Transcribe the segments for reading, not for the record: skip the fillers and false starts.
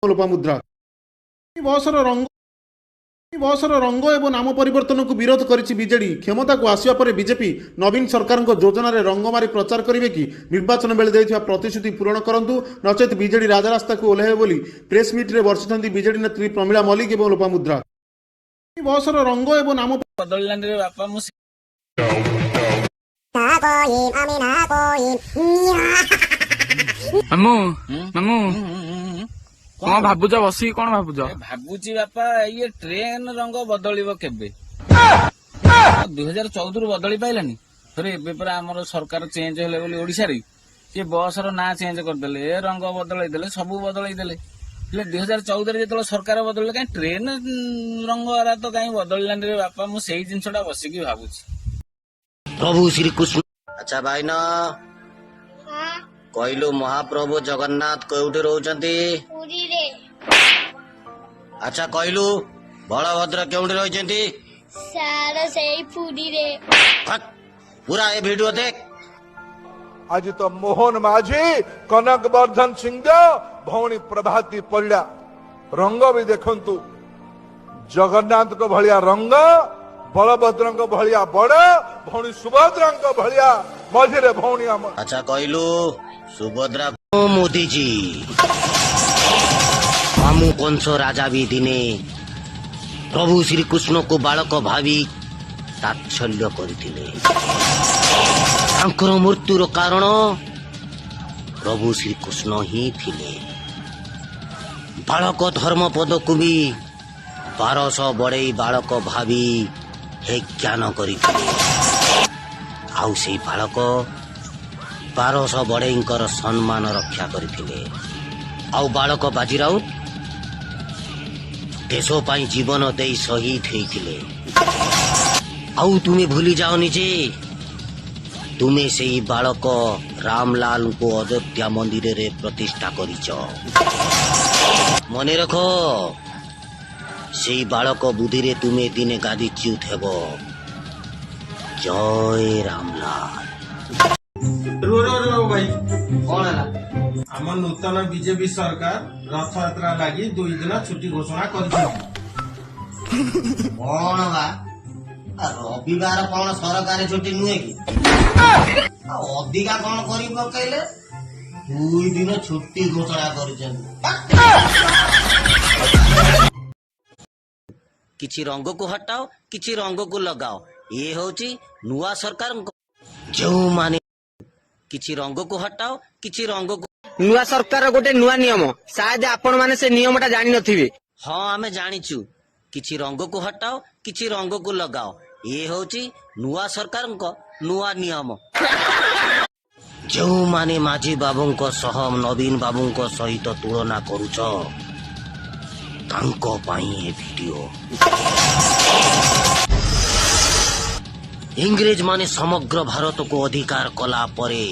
लोपामुद्रा बसर रंग एवं नाम परिवर्तन को विरोध करिछि बीजेडी। क्षमता को आसिया पर बीजेपी नवीन सरकार योजना रे रंग मारी प्रचार करिवे कि निर्वाचन बेले दैथिबा प्रतिश्रुति पूरण करंतु नचेत बीजेडी राजरास्ता को ओल्हे बोली प्रेस मीट रे वर्षिथंती बीजेडी नेत्री प्रमिला मल्लिक एवं लोपामुद्रा। बसर रंग एवं नाम बदललान रे बापा मु मामू मामू कौन भाबुच बसी कौन भाबुच भाबुची बापा ये ट्रेन रंग बदलिबो केबे 2014 बदली पाइलानी थरे एबे पर हमर सरकार चेंज होले बोली ओडिसा रे ये बस रो ना चेंज कर देले रंग बदलै देले सब बदलै देले ले 2014 रे जेतलो सरकार बदलले काई ट्रेन रंग आरा तो काई बदललान रे बापा मु सेही जिंसटा बसी की भाबुची प्रभु श्री कृष्ण। अच्छा भाई ना कहलु महाप्रभु जगन्नाथ कोउठी रहउचंती? पुरी रे। अच्छा कहलु बलभद्र केउठी रहउचंती? सारा सेही पुरी रे। पूरा ए वीडियो देख। आज तो मोहन माझी कनक वर्धन सिंह भौणी प्रभाती पड़ा रंग भी देखंतु जगन्नाथ को भलिया रंग बलभद्र को भलिया बड़ भौणी सुभद्रा को भलिया मझे भौणी। अच्छा कहलु सुभद्रा मोदी जी मामू कंस राजा भी दिने प्रभु श्री कृष्ण को बालक भावी तात्सल्य करथिले। तांकर मृत्युर कारण प्रभु श्री कृष्ण ही थिले। बालक धर्मपद को भी 1200 बड़े बालक भावी हे ज्ञान करथिले। आउ से बालक 1200 बड़ेंकर सम्मान रक्षा करथिले। आउ बालक बाजीराउत देश पाई जीवन दे शहीद होइथिले। आउ तुम्हें भूली जाओनी जे तुम्हें से बालक रामलाल को अयोध्या मंदिर रे प्रतिष्ठा करिच। मने रखो से बालक बुद्धि रे तुम्हें दिने गादीच्युत हेबो। जय रामलाल। रो भाई कौन है आम नूतन बीजेपी सरकार रथ यात्रा लगी 2 दिन छुट्टी घोषणा कर कौन बा रविवार कौन सरकारी छुट्टी नुहे कि अधिका कौन कर पकड़े 2 दिन छुट्टी घोषणा कर। किछि रंग को हटाओ किछि रंग को लगाओ ये होची नुआ सरकार जो माने किछि रंग को हटाओ किछि रंग को नुआ सरकार गोटे नुआ नियम शायद आपण माने से नियमटा जानि नथिबे। हाँ आमे जानिचु किछि रंग को हटाओ किछि रंग को लगाओ ये होची नुआ सरकार को नुआ नियम। जो माने माझी बाबू को सह नवीन बाबू को सहित तुलना करूच तांको पाई ये वीडियो। इंग्रेज माने समग्र भारत को अधिकार कला परे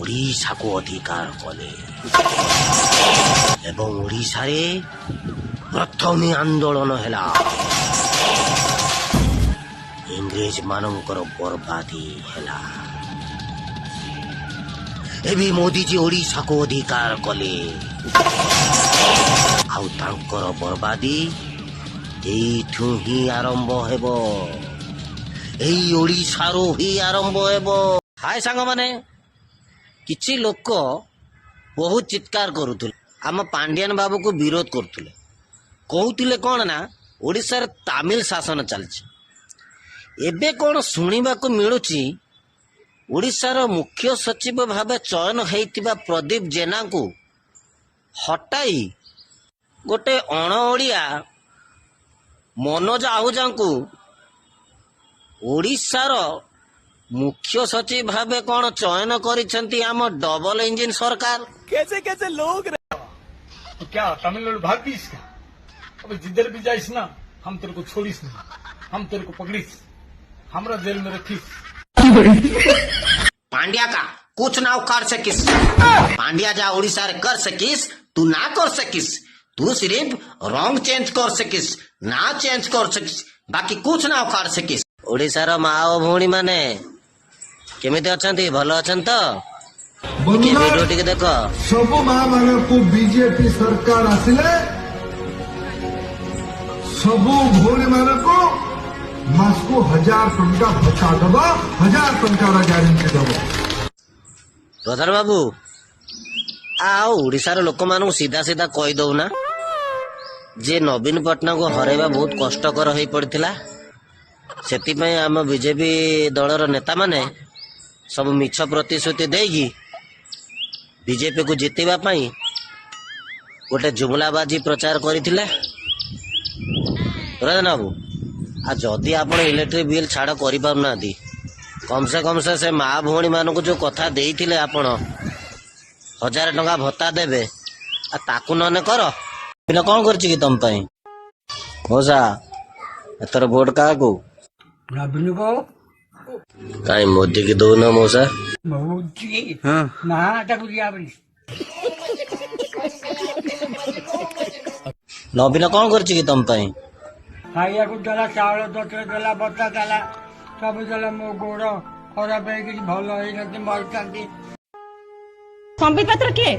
ओडिशा को अधिकार कले एवं ओडिशा रे प्रथम आंदोलन हैला इंग्रेज मानकर बर्बादी हैला। एबी मोदी जी ओडिशा को अधिकार कले आउ तांकर बर्बादी एठू ही आरंभ हेबो एई ओडिशारो ही आरंभ हेबो। हाय सांग माने किछि लोक बहुत चित्कार करुथुले आम पांड्यान बाबू को विरोध करुथुले कहूतिले कौन ना ओडिशा रे तमिल शासन चलछि। एबे कौन सुनिबा को मिलुछि ओडिशार मुख्य सचिव भावे चयन हेइतिबा प्रदीप जेना को हटाई गोटे अण ओडिया मनोज आहूजा को ओडिशार मुख्य सचिव भावे कौन चयन करिसेंती आम डबल इंजिन सरकार। कैसे कैसे लोग तो क्या तमिलनाडु भाग भी इसका अब जिधर भी जाइस ना हम तेरे को छोड़ीस नहीं हम तेरे को पकड़ीस हमरा जेल में रखीस। पांड्या का कुछ ना कर सकिस पांड्या जा ओडिशा रे कर सकिस तू ना कर सकिस तू सिर्फ रंग चेंज कर सकिस ना चेंज कर सकिस बाकी कुछ ना कर सकिस। ओडिशा रो माओ भौणी माने केमिति अछंती भलो अछन तो ଟିକେ ଭିଡିଓ ଟିକେ ଦେଖ। ସବୁ ମା ମାନଙ୍କୁ ବିଜେପି ସରକାର ଆସିଲେ ସବୁ ଭଉଣୀ ମାନଙ୍କୁ ମାସକୁ 1000 ଟଙ୍କା ଭତ୍ତା ଦବ, 1000 ଟଙ୍କାର ଗ୍ୟାରେଣ୍ଟି ଦବ। ପ୍ରଧାନ ବାବୁ ଆଉ ଓଡିଶାର ଲୋକମାନଙ୍କୁ ସିଧା ସିଧା କହିଦଉନା ଯେ ନବୀନ ପଟ୍ଟନାୟକଙ୍କୁ ହରାଇବା ବହୁତ କଷ୍ଟକର ହେଇ ପଡିଥିଲା। ସେଥିପାଇଁ ଆମ ବିଜେପି ଦଳର ନେତାମାନେ ସବୁ ମିଛ ପ୍ରତିଶ୍ରୁତି ଦେଇକି ବିଜେପିକୁ ଜିତିବା ପାଇଁ ଗୋଟେ ଜୁମଲାବାଜି ପ୍ରଚାର କରିଥିଲେ। ପ୍ରଧାନ ବାବୁ ଆଉ ଯଦି ଆପଣ ଇଲେକ୍ଟ୍ରିକ ବିଲ୍ ଛାଡ଼ କରିପାରୁନାହାନ୍ତି, କମ ସେ ମା ଭଉଣୀ ମାନଙ୍କୁ ଯୋଉ କଥା ଦେଇଥିଲେ ଆପଣ 1000 ଟଙ୍କା ଭତ୍ତା ଦେବେ, ଆଉ ତାକୁ ନହେଲେ କର। ପିଲା କଣ କରିଛି କି ତମ ପାଇଁ? ମଉସା ଏଥର ଭୋଟ କାହାକୁ? କାଇଁ ମୋଦି କି ଦଉନ ମଉସା? ନବୀନ କଣ କରିଛି କି ତମ ପାଇଁ? ଖାଇବାକୁ ଦେଲା, ଚାଉଳ ଦୋଟରେ ଦେଲା, ବତା ଦେଲା, ସବୁ ଦେଲା। ମୋ ଗୋଡ ଖରାପ ହେଇକି ଭଲ ହେଇଛନ୍ତି, ମରିଛନ୍ତି। ସମ୍ବିତ ପାତ୍ର କିଏ?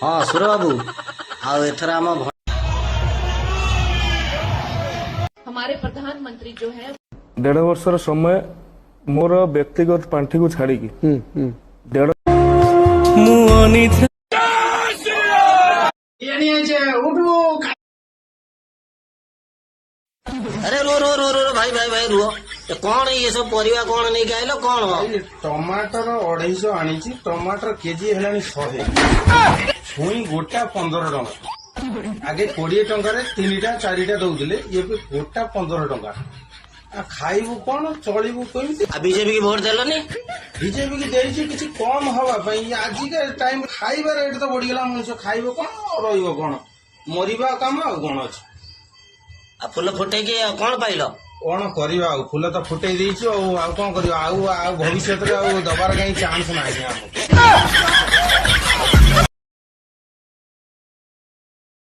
ହଁ ସୁର ବାବୁ ଆଉ ଏଥର ଆମ हमारे प्रधानमंत्री जो है 1.5 ବର୍ଷର ସମୟ ମୋର ବ୍ୟକ୍ତିଗତ ପାଣ୍ଠିକୁ ଛାଡିକି अरे रो रो रो रो भाई भाई भाई रुह। कौन ये सब परिवा कौन नहीं खाइल कौन? टमाटर 250 आनीची, टमाटर केजी हेलानी 100, छुई गोटा 15 टंका। आगे 20 टंका 3टा 4टा दौले, ये गोटा 15 टंका। खाइबू कौन चलू कमी? बीजेपी की भोट देलनी? बीजेपी की देची किसी कम हवा आजिका टाइम खाइबा रेट तो बढ़ीगला। मनुष्य खाइब कौन रहा मरवा कम आ कौन अच्छे? फुल फुटे कौन पाइल? कौन करवा फूल तो फुटे कौन कर भविष्य दबार कहीं चांस ना।